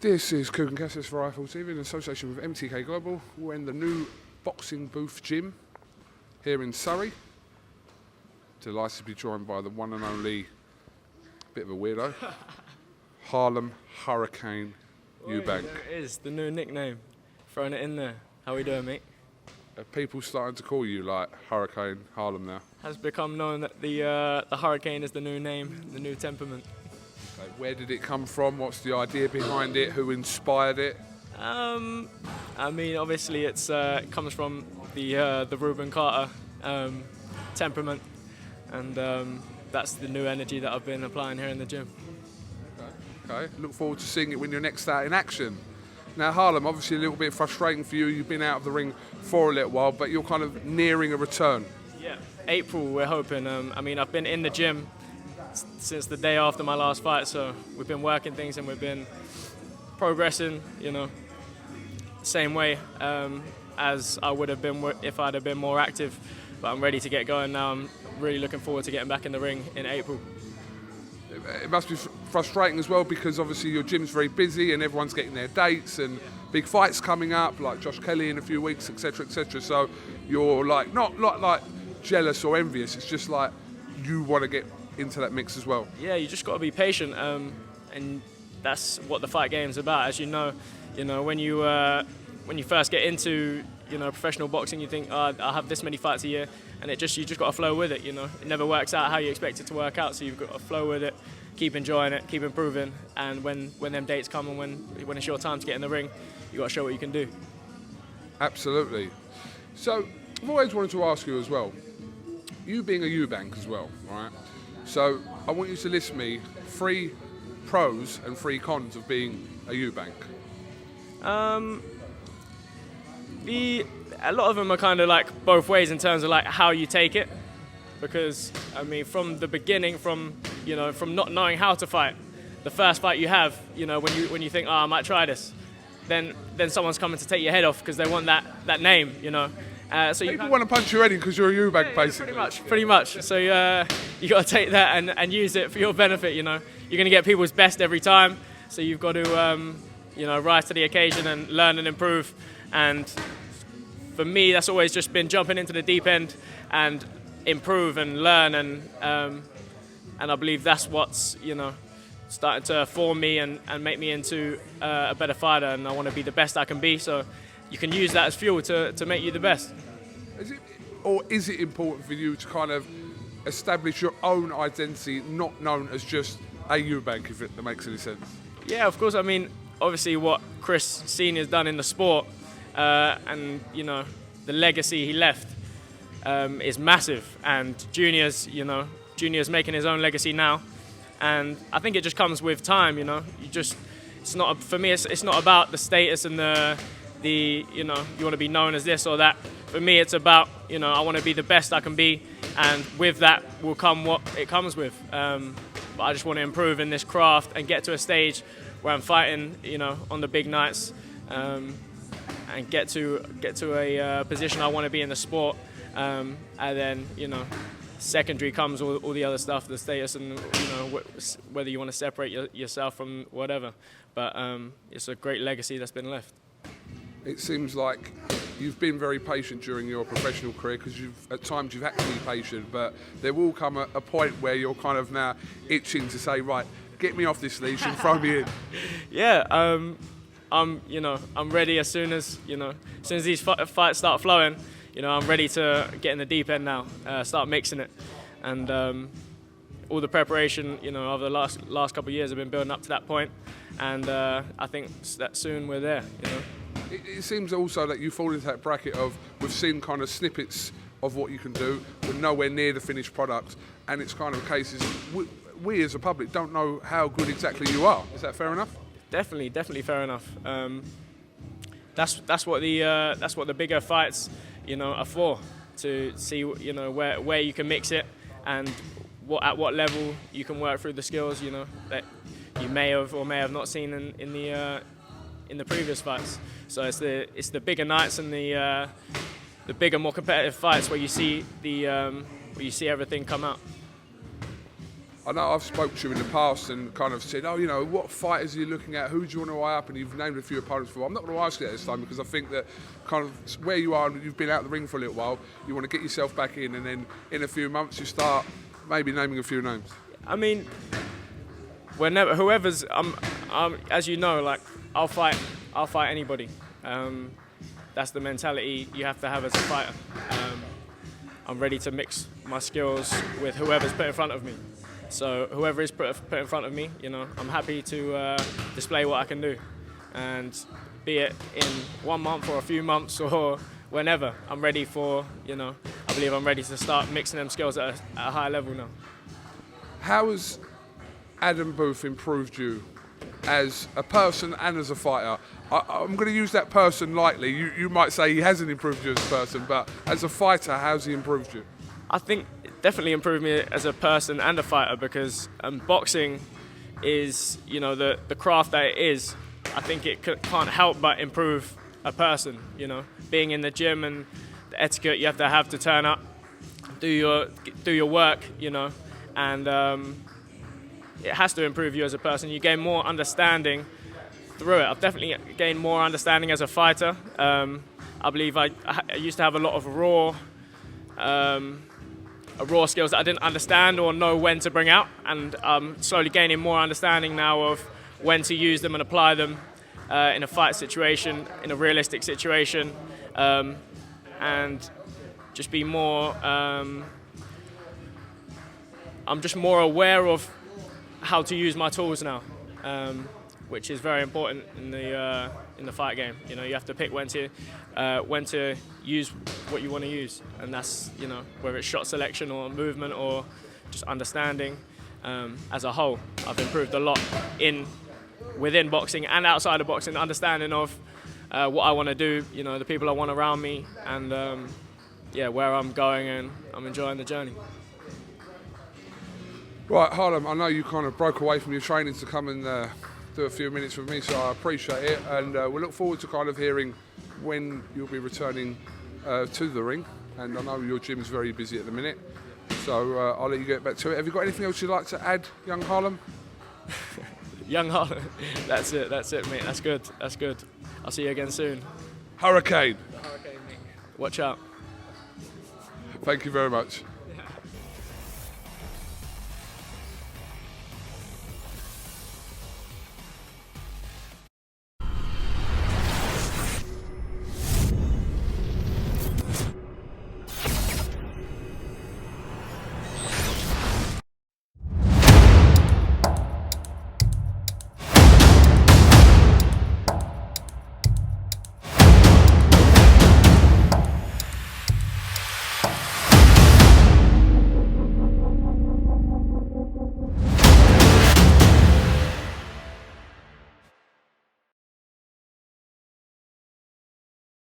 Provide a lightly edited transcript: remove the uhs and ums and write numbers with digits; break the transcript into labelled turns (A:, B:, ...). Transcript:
A: This is KUGAN CASSIUS for Rifle TV in association with MTK Global. We're in the new boxing booth gym here in Surrey. Delighted to be joined by the one and only, bit of a weirdo, Harlem Hurricane Eubank.
B: There it is, the new nickname. Throwing it in there. How we doing, mate?
A: Are people starting to call you like Hurricane Harlem now?
B: Has become known that the Hurricane is the new name, the new temperament.
A: Okay, where did it come from? What's the idea behind it? Who inspired it?
B: I mean, obviously it comes from the Reuben Carter temperament, and that's the new energy that I've been applying here in the gym.
A: Okay, look forward to seeing it when you're next out in action. Now Harlem, obviously a little bit frustrating for you. You've been out of the ring for a little while, but you're kind of nearing a return.
B: Yeah, April we're hoping. I mean, I've been in the gym since the day after my last fight, so we've been working things and we've been progressing, you know, same way as I would have been if I'd have been more active. But I'm ready to get going now. I'm really looking forward to getting back in the ring in April.
A: It must be frustrating as well because obviously your gym's very busy and everyone's getting their dates and big fights coming up, like Josh Kelly in a few weeks, etc., etc. So you're like not like jealous or envious. It's just like you want to get into that mix as well.
B: Yeah, you just got to be patient, and that's what the fight game's about. As you know, when you first get into professional boxing, you think, oh, I'll have this many fights a year, and you just got to flow with it. It never works out how you expect it to work out, so you've got to flow with it, keep enjoying it, keep improving, and when them dates come and when it's your time to get in the ring, you got to show what you can do.
A: Absolutely. So I've always wanted to ask you as well, you being a Eubank as well, right? So I want you to list me 3 pros and 3 cons of being a Eubank.
B: A lot of them are kind of like both ways in terms of like how you take it, because I mean from the beginning, from not knowing how to fight, the first fight you have, when you think, oh, I might try this, then someone's coming to take your head off because they want that name, So
A: people want to punch your head in because you're a Eubank, basically.
B: Pretty much. So you got to take that and use it for your benefit. You're going to get people's best every time, so you've got to rise to the occasion and learn and improve. And for me, that's always just been jumping into the deep end and improve and learn, and I believe that's what's starting to form me and make me into a better fighter. And I want to be the best I can be. So you can use that as fuel to make you the best.
A: Is it important for you to kind of establish your own identity, not known as just a Eubank, if that makes any sense?
B: Yeah, of course. I mean, obviously what Chris Senior's done in the sport, and the legacy he left is massive. And Junior's making his own legacy now, and I think it just comes with time. It's not for me. It's not about the status and you want to be known as this or that. For me, it's about I want to be the best I can be, and with that will come what it comes with. But I just want to improve in this craft and get to a stage where I'm fighting, on the big nights, and get to a position I want to be in the sport, and then secondary comes all the other stuff, the status, and whether you want to separate yourself from whatever. But it's a great legacy that's been left.
A: It seems like you've been very patient during your professional career because at times you've had to be patient, but there will come a point where you're kind of now itching to say, right, get me off this leash and throw me in.
B: Yeah, I'm ready as soon as these fights start flowing. I'm ready to get in the deep end now, start mixing it, and all the preparation over the last couple of years have been building up to that point, and I think that soon we're there.
A: It seems also that you fall into that bracket of we've seen kind of snippets of what you can do, but nowhere near the finished product, and it's kind of cases we as a public don't know how good exactly you are. Is that fair enough?
B: Definitely fair enough. That's what the bigger fights are for, to see where you can mix it and at what level you can work through the skills that you may have or may have not seen in the previous fights. So it's the bigger nights and the bigger, more competitive fights where you see everything come out.
A: I know I've spoken to you in the past and kind of said, oh, you know, what fighters are you looking at? Who do you want to eye up? And you've named a few opponents for. I'm not going to ask you that this time because I think that kind of where you are, and you've been out the ring for a little while, you want to get yourself back in, and then in a few months you start maybe naming a few names.
B: I mean, whenever, whoever's, as you know, like I'll fight anybody. That's the mentality you have to have as a fighter. I'm ready to mix my skills with whoever's put in front of me. So whoever is put in front of me, you know, I'm happy to display what I can do. And be it in 1 month or a few months or whenever, I'm ready for, you know, I believe I'm ready to start mixing them skills at a higher level now.
A: How has Adam Booth improved you as a person and as a fighter? I'm going to use that person lightly. You might say he hasn't improved you as a person, but as a fighter, how's he improved you?
B: I think it definitely improved me as a person and a fighter because boxing is, you know, the craft that it is. I think it can't help but improve a person, you know. Being in the gym and the etiquette you have to turn up, do your work, you know, and it has to improve you as a person. You gain more understanding through it. I've definitely gained more understanding as a fighter. I believe I used to have a lot of raw skills that I didn't understand or know when to bring out, and I'm slowly gaining more understanding now of when to use them and apply them in a fight situation, in a realistic situation, and just be more. I'm just more aware of how to use my tools now, which is very important in the fight game. You know, you have to pick when to use what you want to use, and that's, you know, whether it's shot selection or movement or just understanding. As a whole, I've improved a lot within boxing and outside of boxing, understanding of what I want to do, you know, the people I want around me, and where I'm going, and I'm enjoying the journey.
A: Right, Harlem, I know you kind of broke away from your training to come and do a few minutes with me, so I appreciate it, and we look forward to kind of hearing when you'll be returning to the ring, and I know your gym's very busy at the minute, so I'll let you get back to it. Have you got anything else you'd like to add, young Harlem?
B: Young Harlem, that's it, mate, that's good. I'll see you again soon.
A: Hurricane.
B: Hurricane, mate. Watch out.
A: Thank you very much.